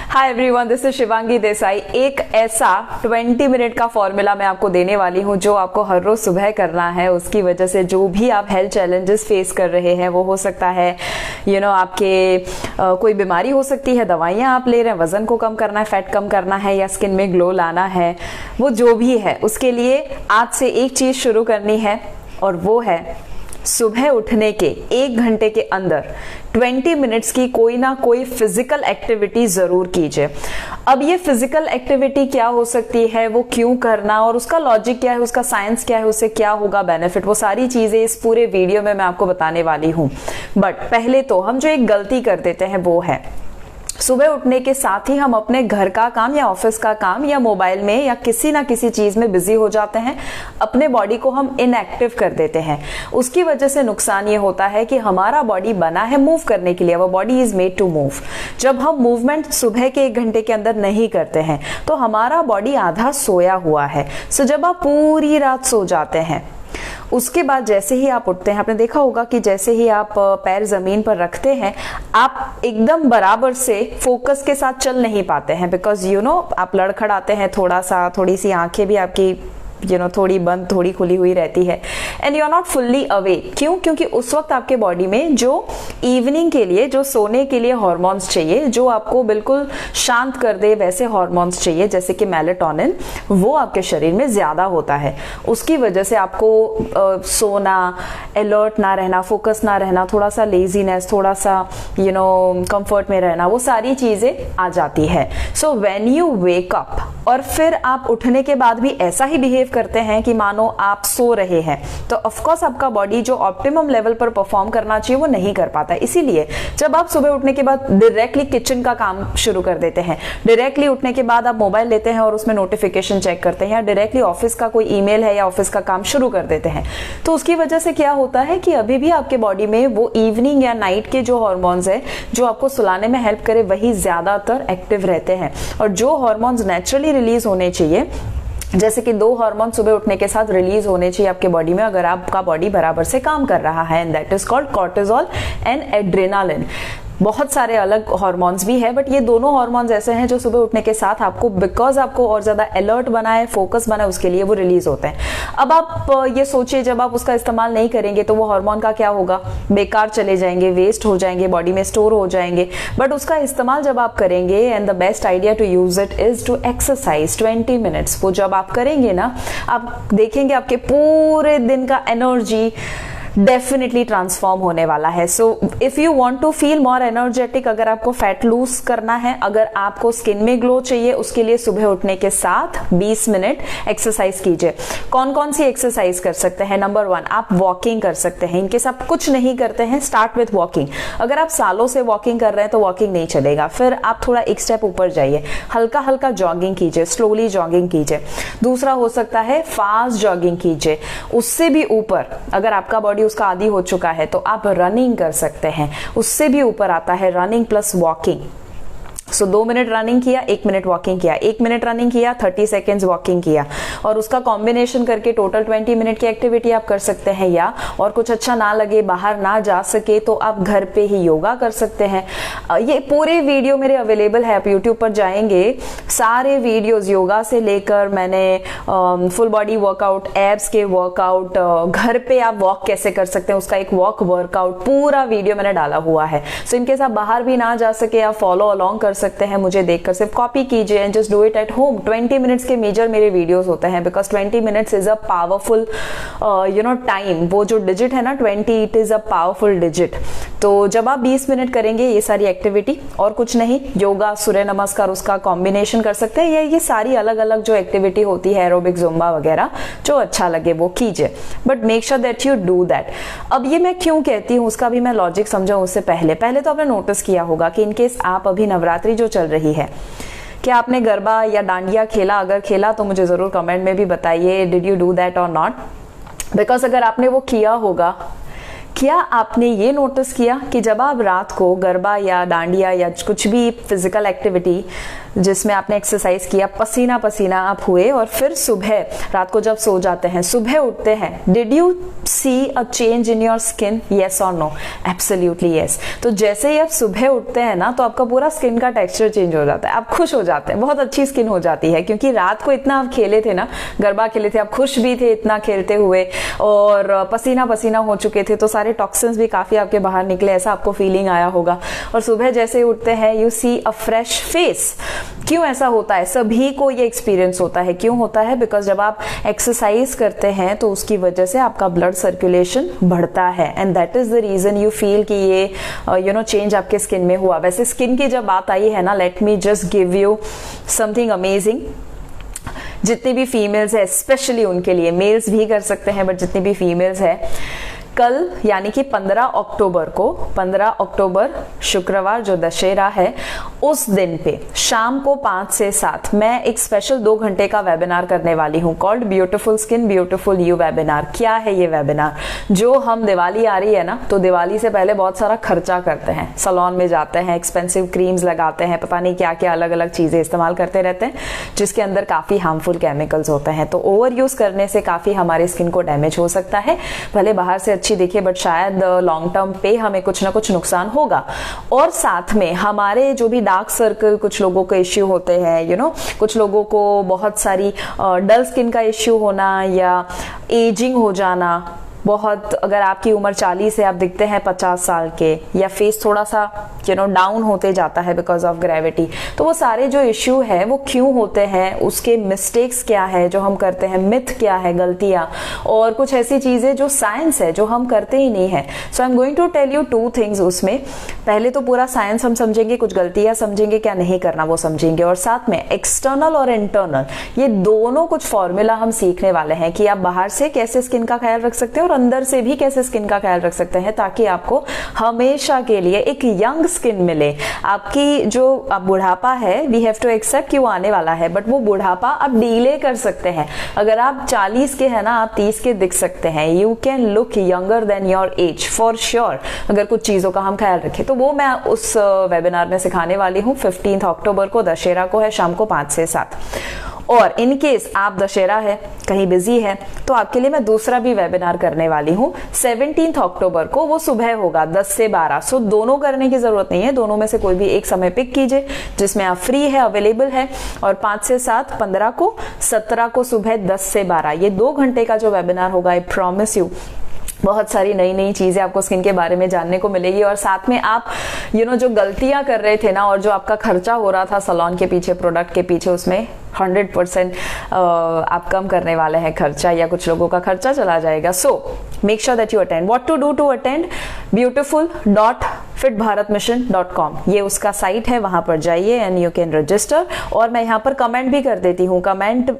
Hi everyone, this is Shivangi Desai. एक ऐसा 20 minute का फॉर्मूला मैं आपको देने वाली हूँ जो आपको हर रोज सुबह करना है। उसकी वजह से जो भी आप हेल्थ चैलेंजेस फेस कर रहे हैं, वो हो सकता है आपके कोई बीमारी हो सकती है, दवाइयाँ आप ले रहे हैं, वजन को कम करना है, फैट कम करना है, या स्किन में ग्लो लाना है, वो जो भी है उसके लिए आज से एक चीज शुरू करनी है, और वो है सुबह उठने के 1 घंटे के अंदर 20 मिनट्स की कोई ना कोई फिजिकल एक्टिविटी जरूर कीजिए। अब ये फिजिकल एक्टिविटी क्या हो सकती है, वो क्यों करना, और उसका लॉजिक क्या है, उसका साइंस क्या है, उससे क्या होगा बेनिफिट, वो सारी चीजें इस पूरे वीडियो में मैं आपको बताने वाली हूं। बट पहले तो हम जो एक गलती कर देते हैं वो है सुबह उठने के साथ ही हम अपने घर का काम या ऑफिस का काम या मोबाइल में या किसी ना किसी चीज में बिजी हो जाते हैं, अपने बॉडी को हम इनएक्टिव कर देते हैं। उसकी वजह से नुकसान ये होता है कि हमारा बॉडी बना है मूव करने के लिए, वो body is made to move. जब हम मूवमेंट सुबह के 1 घंटे के अंदर नहीं करते हैं तो हमारा बॉडी आधा सोया हुआ है। सो जब आप पूरी रात सो जाते हैं, उसके बाद जैसे ही आप उठते हैं, आपने देखा होगा कि जैसे ही आप पैर जमीन पर रखते हैं, आप एकदम बराबर से फोकस के साथ चल नहीं पाते हैं, बिकॉज आप लड़खड़ाते हैं थोड़ा सा, थोड़ी सी आंखें भी आपकी थोड़ी बंद थोड़ी खुली हुई रहती है, and you are not fully awake. क्यों? क्योंकि उस वक्त आपके बॉडी में जो इवनिंग के लिए, जो सोने के लिए हॉर्मोन्स चाहिए, जो आपको बिल्कुल शांत कर दे वैसे हॉर्मोन्स चाहिए, जैसे कि मेलेटोनिन, वो आपके शरीर में ज्यादा होता है। उसकी वजह से आपको सोना, अलर्ट ना रहना, फोकस ना रहना, थोड़ा सा लेजीनेस, थोड़ा सा कंफर्ट में रहना, वो सारी चीजें आ जाती है। So when you wake up, और फिर आप उठने के बाद भी ऐसा ही बिहेव करते हैं कि मानो आप सो रहे हैं, तो ऑफ कोर्स आपका बॉडी जो ऑप्टिमम लेवल पर परफॉर्म करना चाहिए वो नहीं कर पाता। इसीलिए जब आप सुबह उठने के बाद डायरेक्टली किचन का काम शुरू कर देते हैं, डायरेक्टली उठने के बाद आप मोबाइल लेते हैं और उसमें नोटिफिकेशन चेक करते हैं, या डायरेक्टली ऑफिस का कोई ईमेल है या ऑफिस का काम शुरू कर देते हैं, तो उसकी वजह से क्या होता है कि अभी भी आपके बॉडी में वो इवनिंग या नाइट के जो हॉर्मोन्स है जो आपको सुलाने में हेल्प करे, वही ज्यादातर एक्टिव रहते हैं। और जो हॉर्मोन्स नेचुरली रिलीज होने चाहिए, जैसे कि 2 हार्मोन सुबह उठने के साथ रिलीज होने चाहिए आपके बॉडी में, अगर आपका बॉडी बराबर से काम कर रहा है, and that is called cortisol and adrenaline. बहुत सारे अलग हार्मोन्स भी है, बट ये दोनों हार्मोन्स ऐसे हैं जो सुबह उठने के साथ आपको, बिकॉज आपको और ज्यादा अलर्ट बनाए, फोकस बनाए, उसके लिए वो रिलीज होते हैं। अब आप ये सोचिए, जब आप उसका इस्तेमाल नहीं करेंगे तो वो हार्मोन का क्या होगा, बेकार चले जाएंगे, वेस्ट हो जाएंगे, बॉडी में स्टोर हो जाएंगे। बट उसका इस्तेमाल जब आप करेंगे, and the best idea to use it is to exercise 20 minutes. वो जब आप करेंगे ना, आप देखेंगे आपके पूरे दिन का एनर्जी डेफिनेटली ट्रांसफॉर्म होने वाला है। So if you want to feel more energetic, अगर आपको फैट लूज करना है, अगर आपको स्किन में ग्लो चाहिए, उसके लिए सुबह उठने के साथ 20 मिनट एक्सरसाइज कीजिए। कौन कौन सी एक्सरसाइज कर सकते हैं? नंबर 1, आप वॉकिंग कर सकते हैं। इनकेस आप कुछ नहीं करते हैं, स्टार्ट विथ वॉकिंग। अगर आप सालों से वॉकिंग कर रहे हैं तो वॉकिंग नहीं चलेगा, फिर आप थोड़ा एक स्टेप ऊपर जाइए, हल्का हल्का जॉगिंग कीजिए, स्लोली जॉगिंग कीजिए। दूसरा हो सकता है फास्ट जॉगिंग कीजिए। उससे भी ऊपर, अगर आपका बॉडी उसका आदी हो चुका है, तो आप रनिंग कर सकते हैं। उससे भी ऊपर आता है रनिंग प्लस वॉकिंग। सो 2 मिनट रनिंग किया, 1 मिनट वॉकिंग किया, 1 मिनट रनिंग किया, 30 सेकेंड्स वॉकिंग किया, और उसका कॉम्बिनेशन करके टोटल 20 मिनट की एक्टिविटी आप कर सकते हैं। या और कुछ अच्छा ना लगे, बाहर ना जा सके, तो आप घर पे ही योगा कर सकते हैं। ये पूरे वीडियो मेरे अवेलेबल है, आप यूट्यूब पर जाएंगे, सारे वीडियोस योगा से लेकर मैंने फुल बॉडी वर्कआउट, एब्स के वर्कआउट, घर पे आप वॉक कैसे कर सकते हैं उसका एक वॉक वर्कआउट, पूरा वीडियो मैंने डाला हुआ है। सो इनकेस आप बाहर भी ना जा सके, आप फॉलो अलॉन्ग कर सकते हैं, मुझे देखकर सिर्फ कॉपी कीजिए and just do it at home. 20 minutes के मेजर मेरे वीडियोस होते हैं, because 20 minutes is a powerful time. वो जो डिजिट है ना 20, it is a powerful digit. तो जब आप 20 मिनट करेंगे ये सारी एक्टिविटी, और कुछ नहीं, योगा, सूर्य नमस्कार, उसका कॉम्बिनेशन कर सकते हैं, ये सारी अलग अलग जो एक्टिविटी होती है, एरोबिक, जुम्बा वगैरह, जो अच्छा लगे वो कीजिए, but make sure that you do that. अब ये मैं क्यों कहती हूँ उसका भी मैं लॉजिक समझाऊं उससे पहले तो आपने नोटिस किया होगा कि इनकेस आप अभी नवरात्रि जो चल रही है, क्या आपने गरबा या डांडिया खेला? अगर खेला तो मुझे जरूर कमेंट में भी बताइए, डिड यू डू दैट और नॉट। बिकॉज अगर आपने वो किया होगा, क्या आपने ये नोटिस किया कि जब आप रात को गरबा या डांडिया या कुछ भी फिजिकल एक्टिविटी जिसमें आपने एक्सरसाइज किया, पसीना पसीना आप हुए और फिर सुबह रात को जब सो जाते हैं, सुबह उठते हैं, did you see a change in your skin? Yes और नो? Absolutely yes. तो जैसे ही आप सुबह उठते हैं ना, तो आपका पूरा स्किन का टेक्सचर चेंज हो जाता है, आप खुश हो जाते हैं, बहुत अच्छी स्किन हो जाती है, क्योंकि रात को इतना आप खेले थे ना, गरबा खेले थे, आप खुश भी थे इतना खेलते हुए और पसीना पसीना हो चुके थे, तो सारे टॉक्सिन्स भी काफी आपके बाहर निकले, ऐसा आपको फीलिंग आया होगा। और सुबह जैसे उठते हैं, you see a fresh face. क्यों ऐसा होता है? सभी को ये एक्सपीरियंस होता है। क्यों होता है? बिकॉज जब आप एक्सरसाइज करते हैं तो उसकी वजह से आपका ब्लड सर्कुलेशन बढ़ता है, and that is the reason you feel कि ये चेंज आपके स्किन में हुआ। वैसे स्किन की जब बात आई है ना, let me just give you something amazing. जितनी भी फीमेल्स है, स्पेशली उनके लिए, मेल्स भी कर सकते हैं, बट जितनी भी फीमेल्स है, कल यानी कि 15 अक्टूबर को, 15 अक्टूबर शुक्रवार जो दशहरा है, उस दिन पे शाम को 5 से 7 मैं एक स्पेशल 2 घंटे का वेबिनार करने वाली हूँ, called beautiful skin beautiful you webinar. क्या है ये वेबिनार? जो हम दिवाली आ रही है ना, तो दिवाली से पहले बहुत सारा खर्चा करते हैं, सैलून में जाते हैं, एक्सपेंसिव क्रीम्स लगाते हैं, पता नहीं क्या क्या अलग अलग चीजें इस्तेमाल करते रहते हैं, जिसके अंदर काफी हार्मफुल केमिकल्स होते हैं। तो ओवर यूज करने से काफी हमारे स्किन को डैमेज हो सकता है, भले बाहर से देखिए, बट शायद लॉन्ग टर्म पे हमें कुछ ना कुछ नुकसान होगा। और साथ में हमारे जो भी डार्क सर्कल, कुछ लोगों को इश्यू होते हैं, कुछ लोगों को बहुत सारी डल स्किन का इश्यू होना या एजिंग हो जाना, बहुत, अगर आपकी उम्र 40 है, आप दिखते हैं 50 साल के, या फेस थोड़ा सा डाउन होते जाता है बिकॉज ऑफ ग्रेविटी, तो वो सारे जो इश्यू है वो क्यों होते हैं, उसके मिस्टेक्स क्या है जो हम करते हैं, मिथ क्या है, गलतियां, और कुछ ऐसी चीजें जो साइंस है जो हम करते ही नहीं है। So I am going to tell you 2 things उसमें। पहले तो पूरा साइंस हम समझेंगे, कुछ गलतियां समझेंगे, क्या नहीं करना वो समझेंगे, और साथ में एक्सटर्नल और इंटरनल, ये दोनों कुछ फॉर्मूला हम सीखने वाले हैं कि आप बाहर से कैसे स्किन का ख्याल रख सकते हैं और अंदर से भी कैसे स्किन का ख्याल रख सकते हैं, ताकि आपको हमेशा के लिए एक यंग स्किन मिले। आपकी जो बुढ़ापा है, वी हैव टू एक्सेप्ट कि वो आने वाला है, बट वो बुढ़ापा आप डिले कर सकते हैं। अगर आप 40 के हैं ना, आप 30 के दिख सकते हैं। You can look younger than your age for sure, अगर कुछ चीजों का हम ख्याल रखें। तो वो मैं उस वेबिनार में सिखाने वाली हूँ। 15 अक्टूबर को दशहरा को है, शाम को 5 से 7। और इन केस आप दशहरा है, कहीं बिजी है, तो आपके लिए मैं दूसरा भी वेबिनार करने वाली हूँ 17 अक्टूबर को, वो सुबह होगा 10 से 12। सो दोनों करने की जरूरत नहीं है, दोनों में से कोई भी एक समय पिक कीजिए जिसमें आप फ्री है, अवेलेबल है। और 5 से 7, 15 को, 17 को सुबह 10 से 12, ये 2 घंटे का जो वेबिनार होगा, आई प्रॉमिस यू बहुत सारी नई नई चीजें आपको स्किन के बारे में जानने को मिलेगी। और साथ में आप जो गलतियां कर रहे थे ना, और जो आपका खर्चा हो रहा था सैलून के पीछे, प्रोडक्ट के पीछे, उसमें 100% आप कम करने वाले हैं खर्चा, या कुछ लोगों का खर्चा चला जाएगा। So make sure that you attend. What to do to attend? beautiful.fitbharatmission.com, ये उसका साइट है, वहां पर जाइए एंड यू कैन रजिस्टर। और मैं यहाँ पर कमेंट भी कर देती हूँ, कमेंट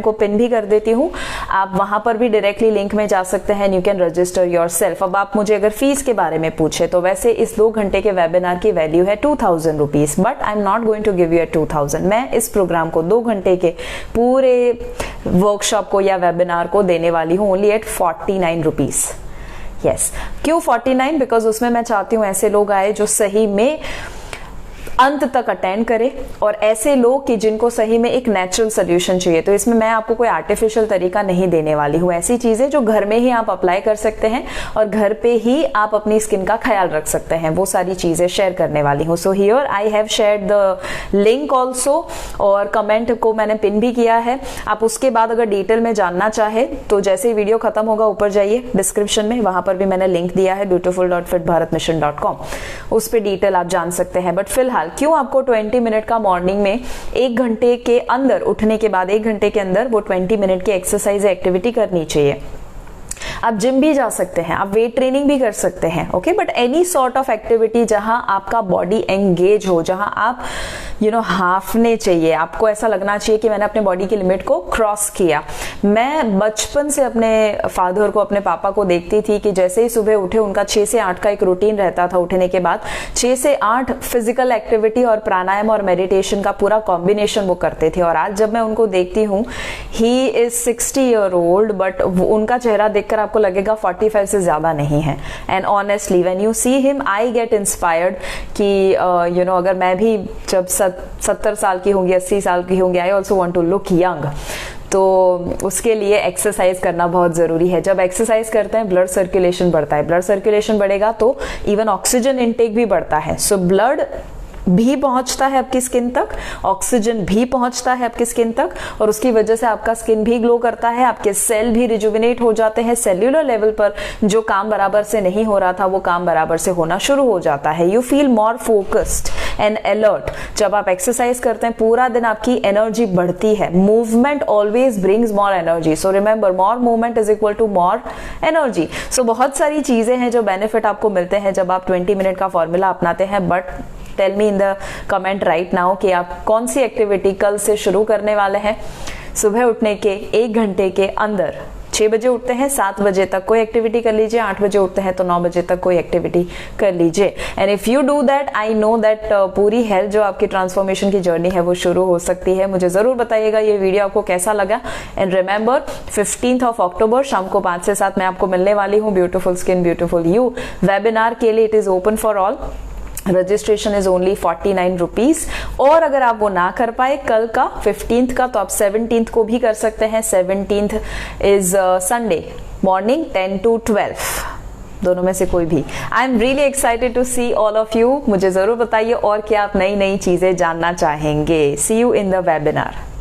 को पिन भी कर देती हूँ, आप वहां पर भी डायरेक्टली लिंक में जा सकते हैं, यू कैन रजिस्टर योरसेल्फ। अब आप मुझे अगर फीस के बारे में पूछे, तो वैसे इस 2 घंटे के वेबिनार की वैल्यू है 2000 rupees, but I am not going to give you 2000। मैं इस प्रोग्राम को 2 घंटे के पूरे वर्कशॉप को या वेबिनार को देने वाली हूँ ओनली एट 49 रुपीज। यस, क्यों 49? बिकॉज उसमें मैं चाहती हूँ ऐसे लोग आए जो सही में अंत तक अटेंड करें, और ऐसे लोग कि जिनको सही में एक नेचुरल सोल्यूशन चाहिए। तो इसमें मैं आपको कोई आर्टिफिशियल तरीका नहीं देने वाली हूँ, ऐसी चीजें जो घर में ही आप अप्लाई कर सकते हैं और घर पे ही आप अपनी स्किन का ख्याल रख सकते हैं, वो सारी चीजें शेयर करने वाली हूँ। So here I have shared the link also, और कमेंट को मैंने पिन भी किया है। आप उसके बाद अगर डिटेल में जानना चाहे तो जैसे ही वीडियो खत्म होगा, ऊपर जाइए डिस्क्रिप्शन में, वहां पर भी मैंने लिंक दिया है beautiful.fitbharatmission.com, उस पर डिटेल आप जान सकते हैं। बट फिलहाल क्यों आपको 20 मिनट का मॉर्निंग में 1 घंटे के अंदर, उठने के बाद 1 घंटे के अंदर वो 20 मिनट की एक्सरसाइज एक्टिविटी करनी चाहिए। आप जिम भी जा सकते हैं, आप वेट ट्रेनिंग भी कर सकते हैं, okay, but any sort of activity जहां आपका बॉडी एंगेज हो, जहां आप हाफने चाहिए, आपको ऐसा लगना चाहिए कि मैंने अपने बॉडी की लिमिट को क्रॉस किया। मैं बचपन से अपने फादर को, अपने पापा को देखती थी कि जैसे ही सुबह उठे, उनका 6 से 8 का एक रूटीन रहता था। उठने के बाद 6 से 8 फिजिकल एक्टिविटी और प्राणायाम और मेडिटेशन का पूरा कॉम्बिनेशन वो करते थे। और आज जब मैं उनको देखती हूँ, he is 60 year old, but उनका चेहरा देखकर आपको आपको लगेगा 45 से ज्यादा नहीं है। And honestly when you see him I get inspired कि यू नो अगर मैं भी जब 70 साल की होंगी, 80 साल की होंगी, I also want to look young. तो उसके लिए एक्सरसाइज करना बहुत जरूरी है। जब एक्सरसाइज करते हैं ब्लड सर्कुलेशन बढ़ता है, ब्लड सर्कुलेशन बढ़ेगा तो इवन ऑक्सीजन इनटेक भी बढ़ता है। सो ब्लड भी पहुंचता है आपकी स्किन तक, ऑक्सीजन भी पहुंचता है आपकी स्किन तक, और उसकी वजह से आपका स्किन भी ग्लो करता है, आपके सेल भी रिजुविनेट हो जाते हैं। सेल्यूलर लेवल पर जो काम बराबर से नहीं हो रहा था वो काम बराबर से होना शुरू हो जाता है। You feel more focused and alert. जब आप एक्सरसाइज करते हैं पूरा दिन आपकी एनर्जी बढ़ती है। Movement always brings more energy, so remember more movement is equal to more energy. So बहुत सारी चीजें हैं जो बेनिफिट आपको मिलते हैं जब आप 20 मिनट का फॉर्मूला अपनाते हैं। But tell me in the comment right now कि आप कौन सी एक्टिविटी कल से शुरू करने वाले हैं। सुबह उठने के 1 घंटे के अंदर 6 बजे उठते हैं, 7 बजे तक कोई एक्टिविटी कर लीजिए, 8 बजे उठते हैं तो 9 बजे तक कोई एक्टिविटी कर लीजिए। And if you do that I know that पूरी हेल्थ जो आपकी ट्रांसफॉर्मेशन की जर्नी है वो शुरू हो सकती है। मुझे जरूर बताइएगा ये वीडियो आपको कैसा लगा। एंड रिमेंबर 15 अक्टूबर शाम को 5 से 7 मैं आपको मिलने वाली हूँ beautiful skin beautiful you webinar के लिए। It is open for all, registration is only 49 rupees. और अगर आप वो ना कर पाए कल का 15 का तो आप 17 को भी कर सकते हैं। 17 इज संडे मॉर्निंग 10 to 12, दोनों में से कोई भी। I am really excited to see all of you. मुझे जरूर बताइए और क्या आप नई नई चीजें जानना चाहेंगे। सी यू इन द वेबिनार।